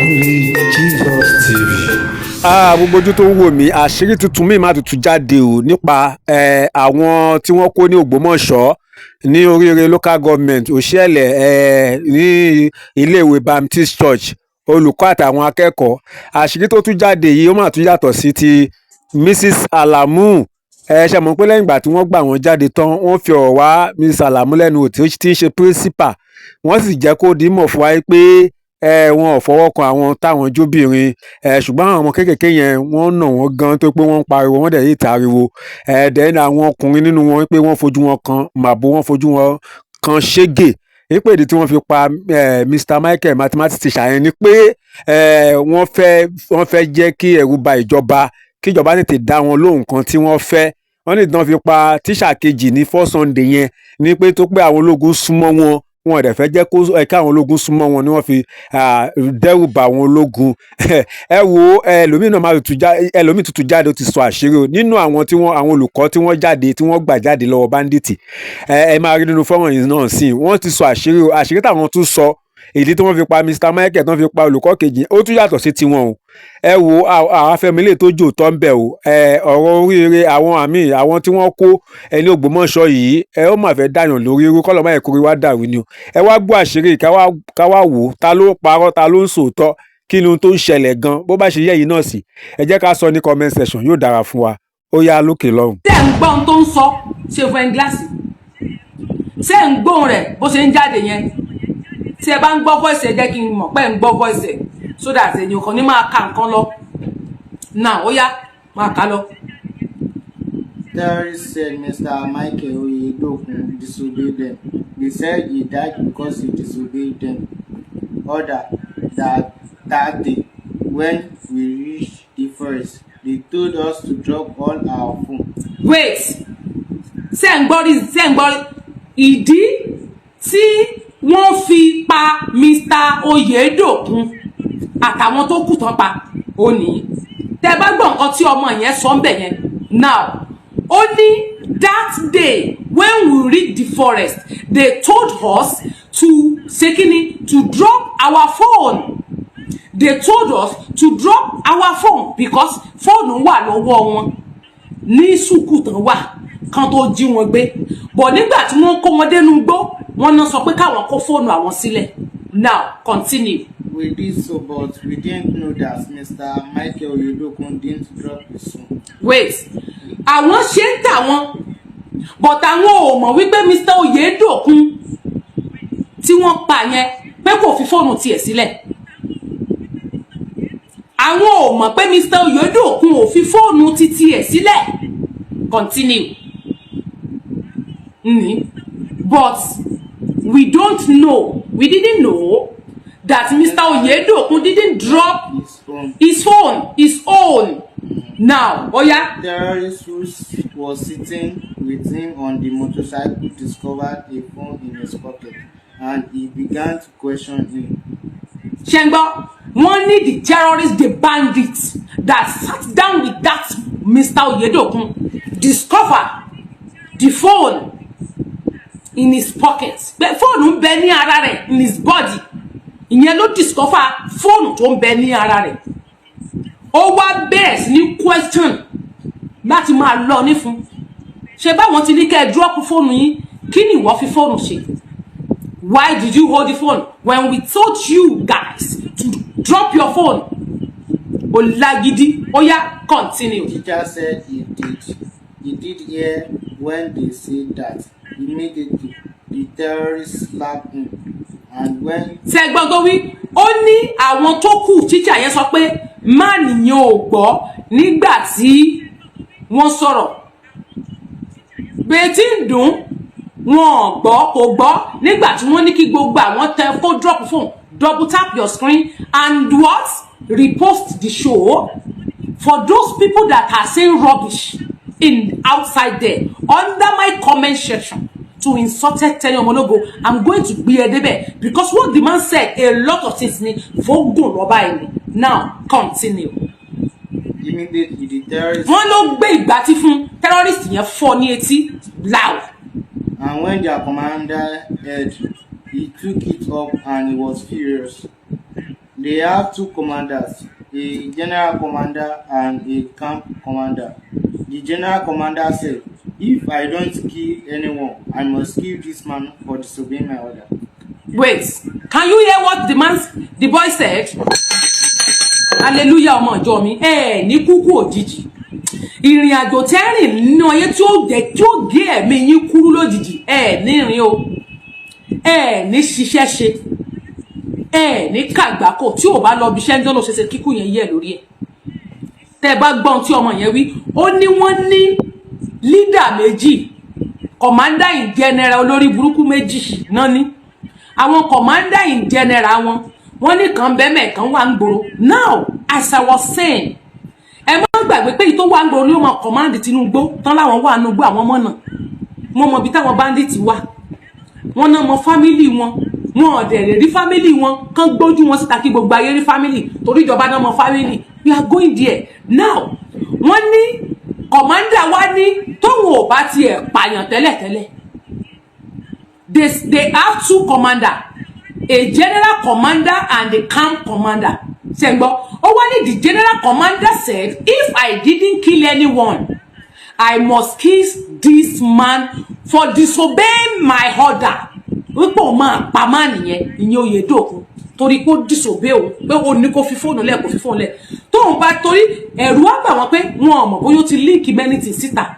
Only Jesus TV. Gbogbo ojú tó ń wò mí àṣírí tuntun míì máa tuntun jáde o nípa àwọn tí wọ́n kó ní Ògbómọ̀ṣọ́ ní oríire local government Òṣèlè ní iléèwé Baptist Church olùkọ́ àtàwọn akẹ́kọ̀ọ́. Àṣírí tó tún jáde yìí ó máa tún yàtọ̀ sí ti Mrs. Alamu. Ṣe mọ̀ pé lẹ́yìn ìgbà tí wọ́n gbà wọ́n jáde tán wọ́n fi ọ̀rọ̀ wá Mrs. Alamu lẹ́nu wò tí ń ṣe principal. Wọ́n sì jẹ́ kó dìímọ̀ fún wa pé wọn ò fọwọ́ kan àwọn táwọn jóbìnrin ṣùgbọ́n àwọn ọmọ kéékèèké yẹn wọ́n nà wọ́n gan tó pé wọ́n ń pariwo wọ́n dẹ̀ yìí tariwo then àwọn ọkùnrin nínú wọn pé wọ́n fojú wọn kan màbo wọ́n fojú wọn kan ṣégè nípa èdè tí wọ́n fi pa Mr. Michael mathematics teacher yẹn ni pé wọ́n fẹ́ jẹ́ kí ẹ̀rù ba ìjọba kí ìjọba tètè dá wọn lóhùn kan tí wọ́n fẹ́. Wọ́n ní ìdán fi pa tíṣà kejì ní first Sunday yẹn ní pé tó pé àwọn ológun súnmọ́ wọn wọn dẹ̀ fẹ́ jẹ́ kí àwọn ológun súnmọ́ wọn ni wọ́n fi dẹ́rù bà àwọn ológun. Ẹ wo ẹlòmíì náà ẹlòmíì tuntun jáde ó ti sọ àṣírí o nínú àwọn olùkọ́ tí wọ́n jáde tí wọ́n gbà jáde lọ́wọ́ báńdíìtì. Ẹ máa rí nínú fọ́nrán yìí náà sí wọ́n ti sọ àṣírí o àṣírí táwọn tún sọ ìdí tí wọ́n fi pa Mr. Michael tí wọ́n fi pa olùkọ́ kejì ó tún yàtọ̀ sí tiwọn o. Ẹ wo àwọn afẹ́milé tó jò tọ́ ń bẹ̀ o ọ̀rọ̀ oríire àwọn tí wọ́n kó ẹni Ògbómọ̀ṣọ́ yìí ó mà fẹ́ dàyàn lórí irú kọ́lọ́ máa kórè wá dàrú ni o. Ẹ wá gbọ́ àṣírí ká wá wò ó ta ló parọ́ ta ló ń sòótọ́ kí ni ohun tó ń ṣẹlẹ̀ gan bó bá ṣe yẹ yìí náà sí ẹ jẹ́ ká sọ ní comment section yóò dára fún wa ó yá lókè lọ́hùn. ṣé ń gbọ́ ohun tó ń sọ ṣe fún ẹ gíláàsì ṣé ń gbóhùn rẹ̀ bó ṣe ń jáde yẹn tí ẹ bá ń gbọ́ voice ẹ jẹ́ kí n mọ̀ pé ń gbọ́ voice ẹ so that ènìyàn kan ní máa ka nǹkan lọ náà ó yá máa kà lọ. Terrorists said Mr. Michael Oyedokun disobeyed them. They said he died because he disobeyed them. Order that day, when we reached the forest, they told us to drop all our phone. Wait, ṣé ń gbọ́ ìdí tí wọ́n fi pa Mr. Oyedokun àtàwọn tó kù tán pa ó ní tẹ́ bá gbọ́ nǹkan tí ọmọ yẹn sọ ń bẹ̀ yẹn now ó ní that day when we reach the forest they told us to ṣe kíni to drop our phone. They told us to drop our phone because phone wà lọ́wọ́ wọn ní sùkúù tán wà kan tó jí wọn gbé but nígbà tí wọ́n kó wọn dénú gbó wọ́n náà sọ pé káwọn kó fóònù àwọn sílẹ̀. Now continue. We did so, but we didn't know that Mr. Michael Oyedokun didn't drop his phone. Wait, àwọn ṣe ń tà wọn but àwọn ò mọ̀ wípé Mr. Oyedokun tí wọ́n pa yẹn pé kò fi fóònù tiẹ̀ sílẹ̀. Àwọn ò mọ̀ pé Mr. Oyedokun ò fi fóònù títí ẹ̀ sílẹ̀. Continue. But we didn't know that Mr. Oyedokun didn't drop his own. Now, Oya. Terrorists who was sitting with him on the motorcycle discovered a phone in his pocket and he began to question him. Shengbo, one need the terrorists, the bandits that sat down with that Mr. Oyedokun discover the phone in his pocket. But phone ń bẹ ní ara rẹ̀ in his body. Ìyẹn ló discover phone tó ń bẹ ní ara rẹ̀. Ó wá bẹ̀rẹ̀ sí ní question láti máa lọ ní fún. Ṣé báwọn ti ní kẹ́ drop phone yín kí ni ìwọ fi phone ṣe? Why did you hold the phone when we told you guys to drop your phone? Olagidi, Oya, continue. The teacher said he did. He did hear when they said that. Immediately, the terrorists slapped him. And when... Ṣé gbọ́ tó wí, ó ní àwọn tó kù teacher yẹn sọ pé má nìyẹn ò gbọ́ nígbà tí wọ́n sọ̀rọ̀. Bẹ́ẹ̀ tí ń dùn wọn gbọ́ kò gbọ́ nígbà tí wọ́n ní kí gbogbo àwọn tẹ kó drop phone double tap your screen and what repost the show for those people that are saying rubbish in outside there under my comment section to insulted Tenny Omologo. I'm going to be a debe because what the man said a lot of things ni fogun roba ẹni. Now continue. Immediately the terrorists... wọ́n ló gbé ìgbà tí fún terrorist yẹn fọ́ ní etí loud. And when their commander heard, he took it up and he was furious. They have two commanders, a general commander and a camp commander. The general commander said, "If I don't kill anyone, I must kill this man for disobeying my order." Wait, can you hear what the boy said? Hallelujah, ọmọ ìjọ mi. Ní kúkú òjijì. Ìrìn àjò tẹ́rìn nínú ayé tí ó gé ẹ̀mí yín kúrú lójijì. Ní rìn o. Ní ṣiṣẹ́ ṣe. Ní kàgbákò tí ò bá lọ bí iṣẹ́ ń dánlò ṣeṣe kíkú yẹn yẹ̀ lórí ẹ̀. Tẹ́ bá gbọ́n tí ọmọ yẹn wí, ó ní wọ́n ní leader méjì, commander in general olórí burúkú méjì náà ní. Àwọn commander in general wọ́n ní kan bẹ́mẹ̀ kan wà ń gbòòrò. Now, as I was saying, ẹ má gbàgbé pé èyí tó wà ń gbòòrò ló mọ command Tinubu tán láwọn wà nùgbò àwọn ọmọ náà. Wọ́n mọ bí táwọn bandit wà. Wọ́n náà mọ family wọn ọ̀dẹ̀ lè rí family wọn kán gbójú wọn síta kí gbogbo ayé rí family torí ìjọba náà mọ family. We are going there. Now, wọ́n ní commander wa ní tóun ò bá tiẹ̀ pààyàn tẹ́lẹ̀tẹ́lẹ̀. They have two commanders, a general commander and a camp commander. Sengbo, the general commander said, if I didn't kill anyone, I must kill this man for disobeying my order. Wípé ma pa man nìyẹn, ìyẹn Oyèdòkun. Torí kó disobey o, pé ó ní kó fi fóònù lẹ̀ kó fi fóònù lẹ̀. Tóun bá torí ẹ̀rù á bà wọ́n pé wọn mọ̀ bóyá ó ti link many things síta.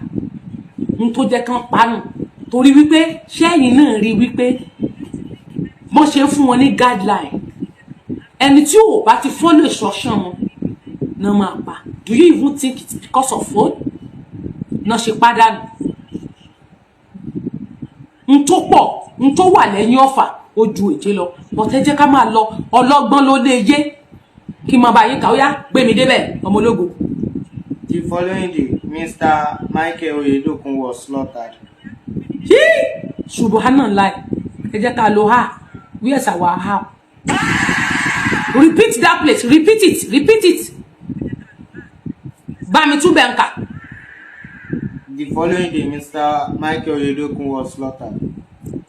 N tó jẹ́ kán pa nù. Torí wípé ṣẹ́yìn náà rí wípé bó ṣe fún wọn ní guideline. Ẹni tí ò bá ti follow instruction wọn náà máa pa. Do you even think it's because of phone? Náà ṣe pàdánù. N tó wà lẹ́yìn ọ̀fà ojú èjé lọ. But ẹ jẹ́ ká máa lọ ọlọ́gbọ́n ló lé yé. Kí máa bá yín kà ó yá gbé mi débẹ̀ ọmọ ológo. The following day, Mr. Michael Oyedokun was slaughtered. Subhanallah. Ẹ jẹ́ ká lọ ha. Where's our how? Repeat that place. Repeat it. Bami tu benka. The following day, Mr. Michael Oyedokun was slaughtered.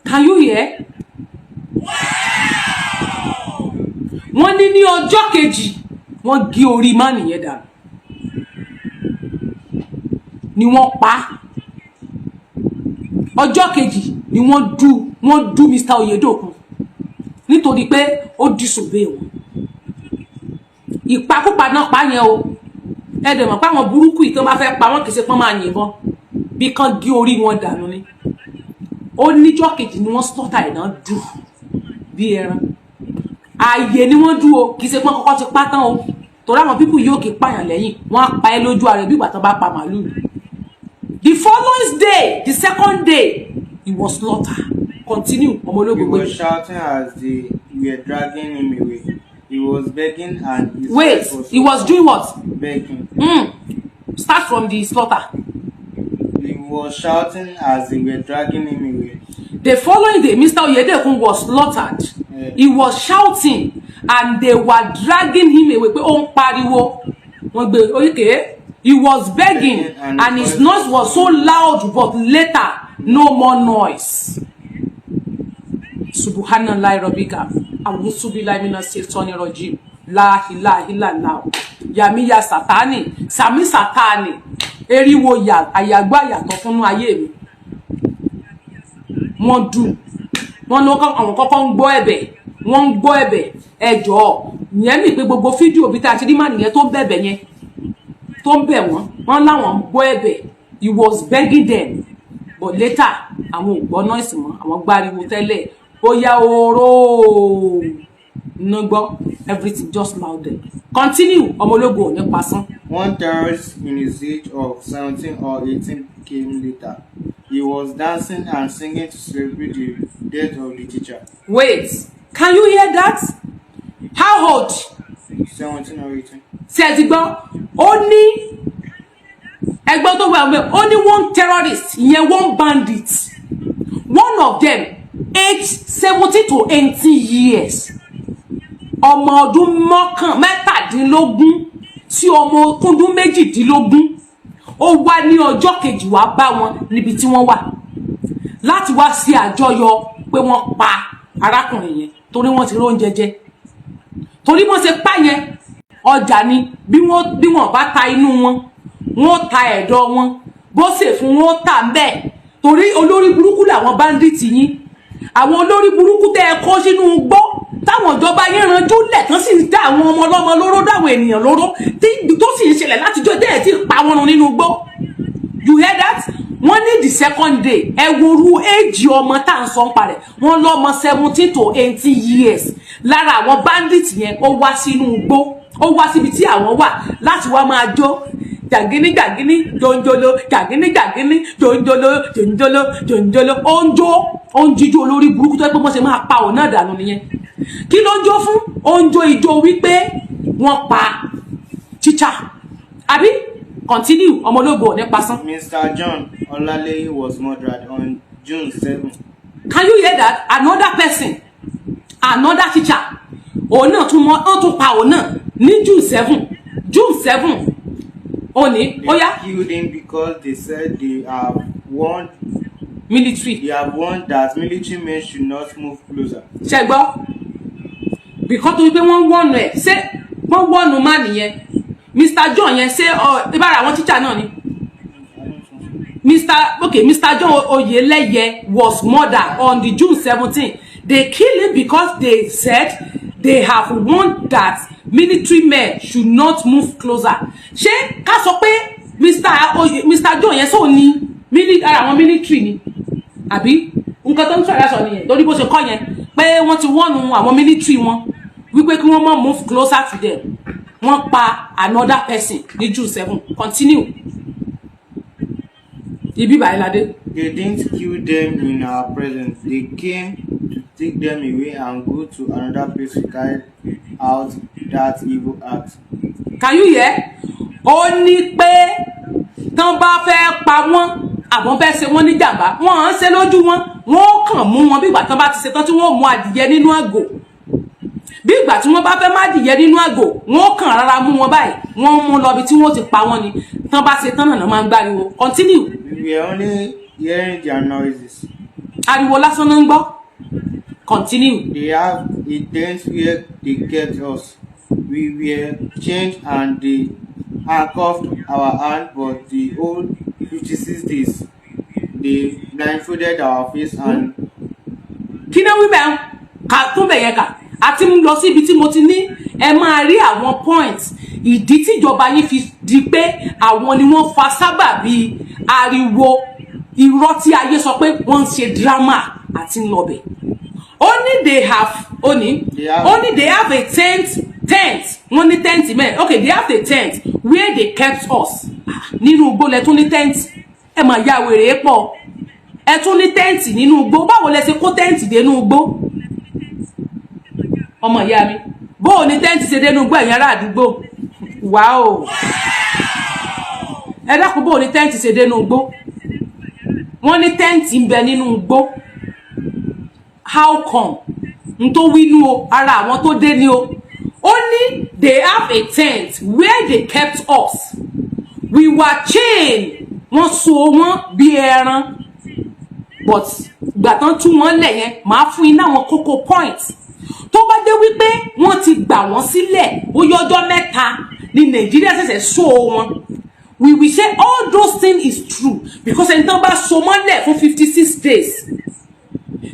Can you hear? Wọ́n ní ọjọ́ kejì wọ́n gé orí man yẹn dànù. Ni wọ́n pa. Ọjọ́ kejì ni wọ́n du Mr. Oyedokun nítorí pé ó disobey wọn. Ìpakúpa náà pa yẹn o. Ẹ dẹ̀ mọ̀ pé àwọn burúkú yìí tó bá fẹ́ pa wọ́n kìí ṣe pọ́n máa yìnbọn bí kan gé orí wọn dànù ni. Ó níjọ́ kejì ni wọ́n slaughter ẹ̀ náà dù bí ẹran. Ààyè ni wọ́n dù o kìí ṣe pọ́n kọ́kọ́ ti pa tán o. Torí àwọn pípù yóò kì í pààyàn lẹ́yìn wọ́n á pa ẹ́ lójú ara bí ìgbà tó bá pa màálù. The following day, the second day, he was slaughtered. Continue, Omologo. He was shouting as they were dragging him away. He was begging and his wait, was he was doing what? Begging. Start from the slaughter. He was shouting as they were dragging him away. The following day, Mr. Oyedokun was slaughtered. Yeah. He was shouting and they were dragging him away. Pé ó ń pariwo. Wọ́n gbé okay. He was begging and his noise was so loud, but later, no more noise. Subhanallah Rabbika. Awusubillahi minash shaitani rajim. La ilaha illallah. Yamiya Satani. Sami Satani. Eriwo ya ayagba yàtọ̀ fúnnu ayé mi. Wọ́n dù. Wọ́n lọ kan àwọn kọ́kọ́ ń gbọ́ ẹ̀bẹ̀. Wọ́n ń gbọ́ ẹ̀bẹ̀. Ẹ jọ̀ọ́. Ìyẹn mi pé gbogbo fídíò bí tá ti rí man yẹn tó bẹ̀bẹ̀ yẹn. Tó ń bẹ̀ wọ́n láwọn gbọ́ ẹ̀bẹ̀. He was begging them, but later àwọn ò gbọ́ noise mọ́ àwọn gbáriwo tẹ́lẹ̀ ó yá oró no gbọ́ everything just louder. Continue ọmọlógo ní pasán. One terrorist in his age of 17 or 18 came later. He was dancing and singing to celebrate the death of the teacher. Wait, can you hear that? How old? 17 or 18. Ṣé ẹ ti gbọ́? Ó ní ẹgbẹ́ tó wà wẹ́ ó ní one terrorist ìyẹn one bandit, one of them age 70 to 80 years, ọmọ ọdún mẹ́tàdínlógún sí ọmọ ọdún méjìdínlógún ó wá ní ọjọ́ kejì wá bá wọn níbi tí wọ́n wà láti wá sí àjọyọ̀ pé wọ́n pa arákùnrin yẹn torí wọ́n ti rí oúnjẹ jẹ torí wọ́n ṣe pa yẹn ọjà ni bí wọ́n bá ta inú wọn wọ́n ta ẹ̀dọ̀ wọn bó ṣe fún wọn ta ńbẹ̀ torí olórí burúkú làwọn bandit yín àwọn olórí burúkú tẹ́ ẹ kó sínú igbó táwọn ìjọba yẹn ranjú lẹ̀ tán sì ń dá àwọn ọmọ ọlọ́mọ lóró dáwọn ènìyàn lóró tó sì ń ṣẹlẹ̀ látijọ́ tẹ́ ẹ ti pa wọn run nínú igbó. You hear that? Wọ́n ní the second day ẹ woru age ọmọ tá à ń sọ ń parẹ̀ wọ́n lọ́mọ 17 to 18 years lára àwọn bandit yẹn ó wá sínú igbó ó wá síbi tí àwọn wà láti wá máa jó jàgínní jàgínní jòǹjòló jàgínní jàgínní jòǹjòló jòǹjòló jòǹjòló ó ń jíjó olórí burúkú tó yẹ pé wọ́n ṣe máa pa òun náà dànù nìyẹn kí ló ń jó fún ó ń jó ijó wípé wọ́n pa teacher àbí continue ọmọlógo ní pasán. Mr. John Olaleyi was murdered on June 7. Can you hear that? Another person another teacher òun náà tún pa òun náà ní June 7 Oni, they killed him because they said they have warned military. They have warned that military men should not move closer. Ṣé gbọ́? Because tó wípé wọ́n wọ́n ẹ̀ ṣé wọ́n wọ́n má nìyẹn. Mr. John yẹn ṣé ìbára àwọn teacher náà ni. Mr. John Oyeleye was murdered on the June 17. They killed him because they said they have warned that military men should not move closer. Ṣé ká sọ pé Mr. John yẹn sọ ni ara àwọn military ni àbí nǹkan tó ń sọ ìrẹsọ nìyẹn lórí bó ṣe kọ́ yẹn pé wọ́n ti wọ́nu àwọn military wọn wípé kí wọ́n má move closer to them wọ́n pa another person ní June 7. Continue. Ibi báyìí ládé. They didn't kill them in our presence. They came to take them away and go to another place to carry out that evil act. Can you hear? Ó ní pé tán bá fẹ́ pa wọ́n àbọ̀n fẹ́ ṣe wọ́n ní jàmbá wọ́n ń ṣe lójú wọn wọ́n kàn mú wọn bí ìgbà tán bá ti ṣe tán tí wọ́n mú adìyẹ nínú àgò bí ìgbà tí wọ́n bá fẹ́ má adìyẹ nínú àgò wọ́n kàn rárá mú wọn báyìí wọ́n mú lọ bí tí wọ́n ti pa wọ́n ni tán bá ṣe tán náà máa ń gbáriwo. Continue. We were only hearing their noises. Ariwo lásán náà ń gbọ́. Continue. They have a tent where they kept us. We were chained and they handcuffed our hand, but the whole 56 days they blindfolded our face and. Kí ni wí bẹ́ẹ̀ ká tún bẹ̀ yẹn kà àti mú lọ síbi tí mo ti ní ẹ máa rí àwọn points ìdí tíjọba yín fi di pé àwọn ni wọ́n fa sábàbí ariwo irọ́ tí ayé sọ pé wọ́n ń ṣe drama àti ńlọbẹ̀. Only they have a tent wọ́n ní tent mẹ́ okay they have the tent where they kept us nínú igbó lẹ tún ní tent ẹ máa ya wèrè pọ̀ ẹ tún ní tent nínú igbó báwo lẹ ṣe kó tent dénú igbó ọmọ ìyá mi bó ní tent ṣe dénú igbó ẹ̀yin ará àdúgbò wow ẹ dákun bó ní tent ṣe dénú igbó wọ́n ní tent ń bẹ nínú igbó how come n tó wínú o ara àwọn tó dé ni o only they have a tent where they kept us we were chained wọ́n so wọ́n bí ẹran but gbà tán tú wọ́n lẹ̀ yẹn máa fún iná àwọn kókó points tó bá dé wípé wọ́n ti gbà wọ́n sílẹ̀ ó yọjọ́ mẹ́ta ní Nàìjíríà ṣẹ̀ṣẹ̀ so wọn we will say all those things is true because ẹni tán bá so mọ́lẹ̀ fún 56 days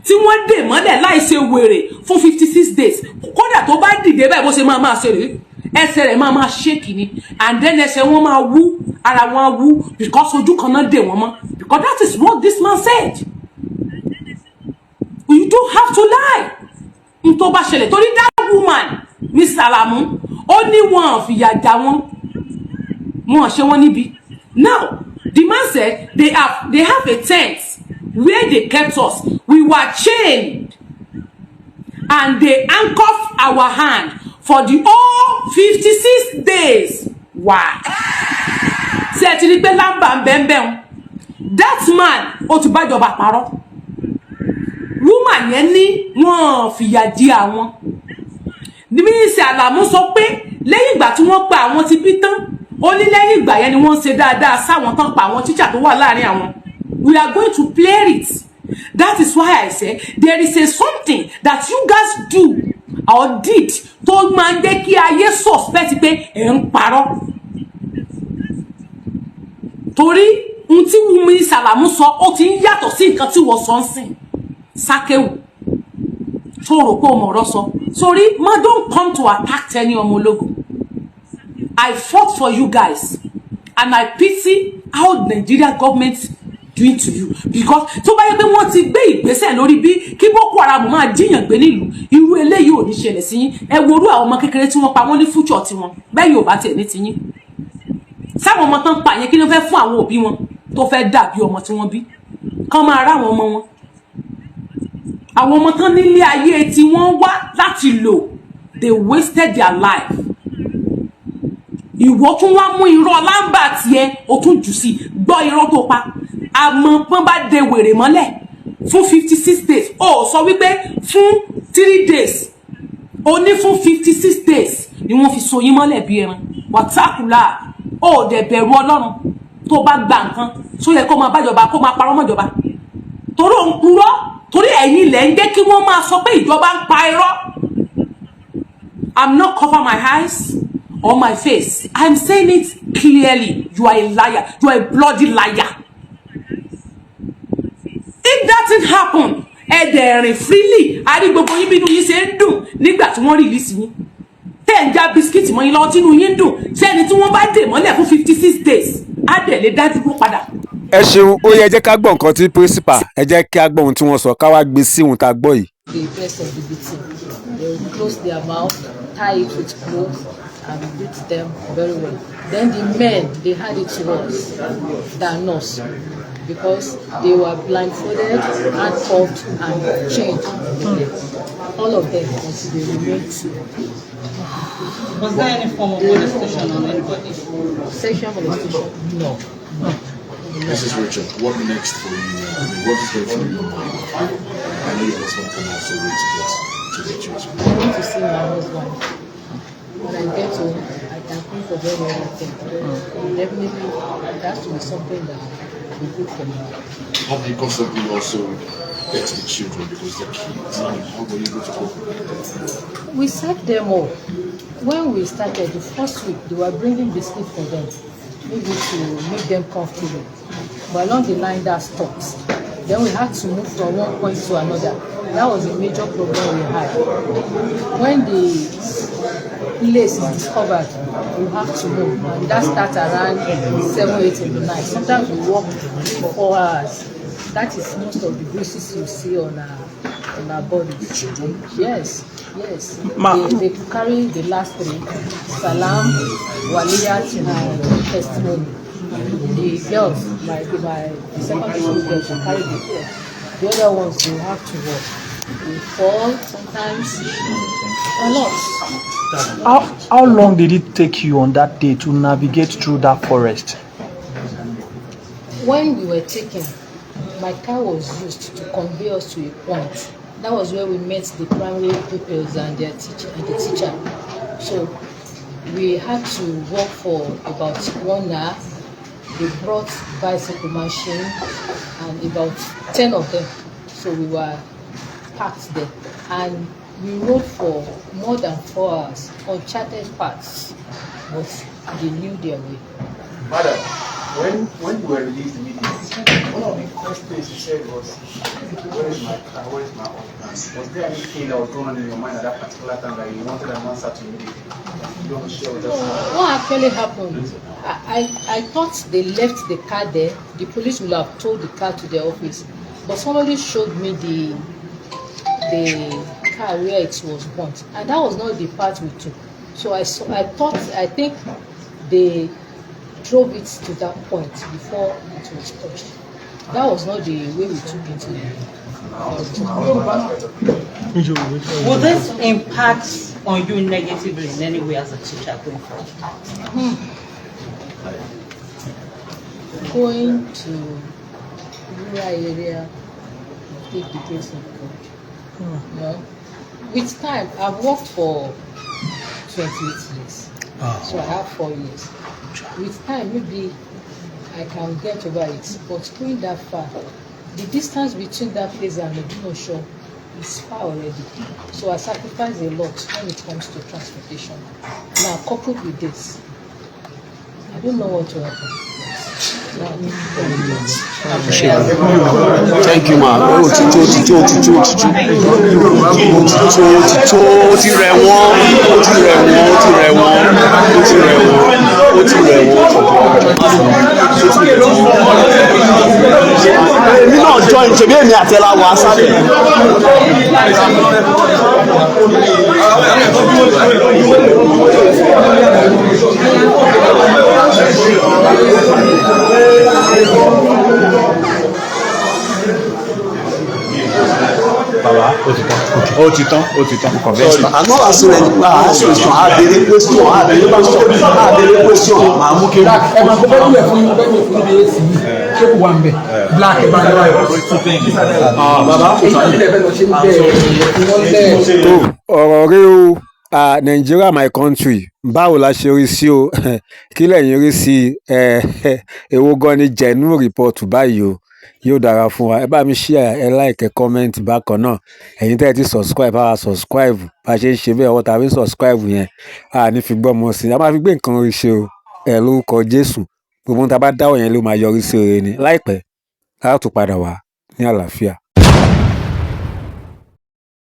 tí wọ́n dè mọ́lẹ̀ láì ṣe wèrè fún 56 days kódà tó bá dìde báyìí bó ṣe máa ṣe rèé ẹsẹ̀ rẹ̀ máa shake ni and then ẹsẹ̀ wọn máa wú ara wọn wú because ojú kan náà dè wọ́n mọ́ because that is what this man said you don't have to lie n tó bá ṣẹlẹ̀ torí that woman ní Sàlámù ó ní wọn fìyà já wọn ṣe wọn níbi now the man said they have a tent where they kept us we were chained and they handcuffed our hand for the whole 56 days why ṣé ti rí pé lamba nbẹ̀nbẹ̀ that man ó ti bá jọba parọ́ woman yẹn ní wọ́n fìyà jẹ àwọn níbi Sàlámù sọ pé lẹ́yìn ìgbà tí wọ́n pa àwọn ti bí tán ó ní lẹ́yìn ìgbà yẹn ni wọ́n ṣe dáadáa sáwọn tán pa àwọn teacher tó wà láàrin àwọn we are going to play it. That is why I say there is a something that you guys do or did tó máa ń jẹ́ kí ayé suspect pé ẹ̀ ń parọ́. Torí ohun tí Wunmi Salamu sọ ó ti ń yàtọ̀ sí nǹkan tí wọ́n sọ ń sìn Sákéwù tó rò pé o mọ̀rọ̀ sọ. Sorry, ma don't come to attack any ọmọ ológo. I fought for you guys and I pity how Nigeria government doing to you, because tó bá yẹ pé wọ́n ti gbé ìgbésẹ̀ lórí bí kí Boko Haram máa jíyàn gbé nílùú, irú eléyìí ò ní ṣẹlẹ̀ sí yín. Ẹ worú àwọn ọmọ kékeré tí wọ́n pa wọ́n ní future tiwọn bẹ́ẹ̀ yóò bá tiẹ̀ ní tiyín. Sáwọn ọmọ tán pa yẹn kí ló fẹ́ fún àwọn òbí wọn tó fẹ́ dàbí ọmọ tí wọ́n bí kán máa rá àwọn ọmọ wọn. Àwọn ọmọ tán nílé ayé tí wọ́n wá láti lò, they wasted their life. Ìwọ tún wá mú irọ́ lámbà tiẹ̀ o tún jù sí gbọ́ irọ́ tó pa. Àmọ́ pọ́n bá de wèrè mọ́lẹ̀ fún 56 days ó sọ wípé fún 3 days ó ní fún 56 days ni wọ́n fi so yín mọ́lẹ̀ bí ẹran. Wàtákùlà ó dẹ̀ bẹ̀rù Ọlọ́run tó bá gba nǹkan tó yẹ kó máa bájọba kó máa parọ́ mọ́jọba. Torí òun purọ́, torí ẹ̀yin lẹ̀ ń jẹ́ kí wọ́n máa sọ pé ìjọba ń pa irọ́. I'm not cover my eyes or my face. I'm saying it clearly. You are a liar. You are a bloody liar. If that didn't happen, ẹ̀dẹ̀rìn freely, àrí gbogbo yín bínú yín ṣe ń dùn nígbà tí wọ́n release yín. Tẹ́ ń já bisikíìtì mọ́ yín lọ́wọ́ tínú yín dùn. Ṣé ẹni tí wọ́n bá dè mọ́lẹ̀ fún 56 days á dẹ̀ lè dá dúró padà. Ẹ ṣeun, ó yẹ jẹ́ ká gbọ́ nǹkan tí principal, ẹ jẹ́ kí a gbọ́ ohun tí wọ́n sọ ká wá gbé sí ohun tá a gbọ́ yìí. The rest of the victim, they will close their mouth, tie it with clothes, and beat them very well. Then the men, they had it worse than us because they were blindfolded, handcuffed, and chained. All of them until they remained. Was there any form of molestation on anybody? Sexual molestation? No. Mrs. Richard, what next for you? I mean, what is going through your mind? I know your husband can also wait to get to the church. I want to see my husband. When I get home, I can think of everything. Definitely, it has to be something that will be good for me. How do you constantly also get the children because they're kids? I mean, how were you able to cope with that? We set them up. When we started, the first week, they were bringing biscuits for them, maybe to make them comfortable. But along the line, that stopped. Then we had to move from one point to another. That was a major problem we had. When the place is discovered, we have to move. And that starts around 7, 8 in the night. Sometimes we walk 3, 4 hours. That is most of the bruises you see on our bodies. Yes. They carry the last 3: Salam, Waliyat, and testimony. The girls, the secondary school girls, will carry the other ones, they have to walk. They fall sometimes, a lot. How long did it take you on that day to navigate through that forest? When we were taken, my car was used to convey us to a point. That was where we met the primary pupils and their teacher. So we had to walk for about 1 hour. They brought bicycle machine and about 10 of them. So we were parked there. And we rode for more than 4 hours on charted paths, but they knew their way. Madam, when you were released immediately, one of the first things you said was, where is my car, where is my husband? Was there anything that was going on in your mind at that particular time that you wanted an answer to immediately? You don't share with us. What actually happened? I thought they left the car there. The police would have towed the car to their office, but somebody showed me the car where it was burnt, and that was not the part we took. So I think they drove it to that point before it was touched. That was not the way we took it. Will this impact on you negatively in any way as a teacher going forward? Going to rural area, take the grace of God. No? With time, I've worked for 28 years. So I have 4 years. With time, maybe I can get over it. But going that far, the distance between that place and Medina Shore is far already. So I sacrifice a lot when it comes to transportation. Now, coupled with this, I don't know what to happen. Thank you, ma. Ó ti tó ti rẹ̀ wọ́n. Èmi náà join ṣèbí èmi àti ẹ̀la wà sábẹ̀. Bàbá, ó ti tán. Àná àṣìlẹ̀ nípa àṣìṣàn àbẹ̀rẹ̀ question màá mú kí. Ẹ máa gbọ́ bẹ́ẹ̀ fún ibi èsì yìí ṣé kò wà ń bẹ̀ black ẹ̀ bá ń lọ́wọ́ bàbá èyí tó tilẹ̀ bẹ́ẹ̀ lọ ṣe ń bẹ̀ wọ́n lẹ̀. Ọ̀rọ̀ rí o Nigeria my country báwo la ṣe rí sí o kí lẹ́yìn rí sí èwo gan ni genuine report báyìí o yóò dára fún wa ẹ bá mi share ẹ like ẹ comment bákan náà ẹ̀yin tẹ́ ẹ ti subscribe bá wa subscribe bá a ṣe ń ṣe bẹ́ẹ̀ ọwọ́ tàbí subscribe yẹn a ní fi gbọ́ mọ́ sí i a máa fi gbé nǹkan rí ṣe o ẹ lórúkọ Jésù gbogbo ohun tá a bá dáwọ́ yẹn ló máa yọrí sí rere ni láìpẹ́ a tún padà wá ní àlàáfíà.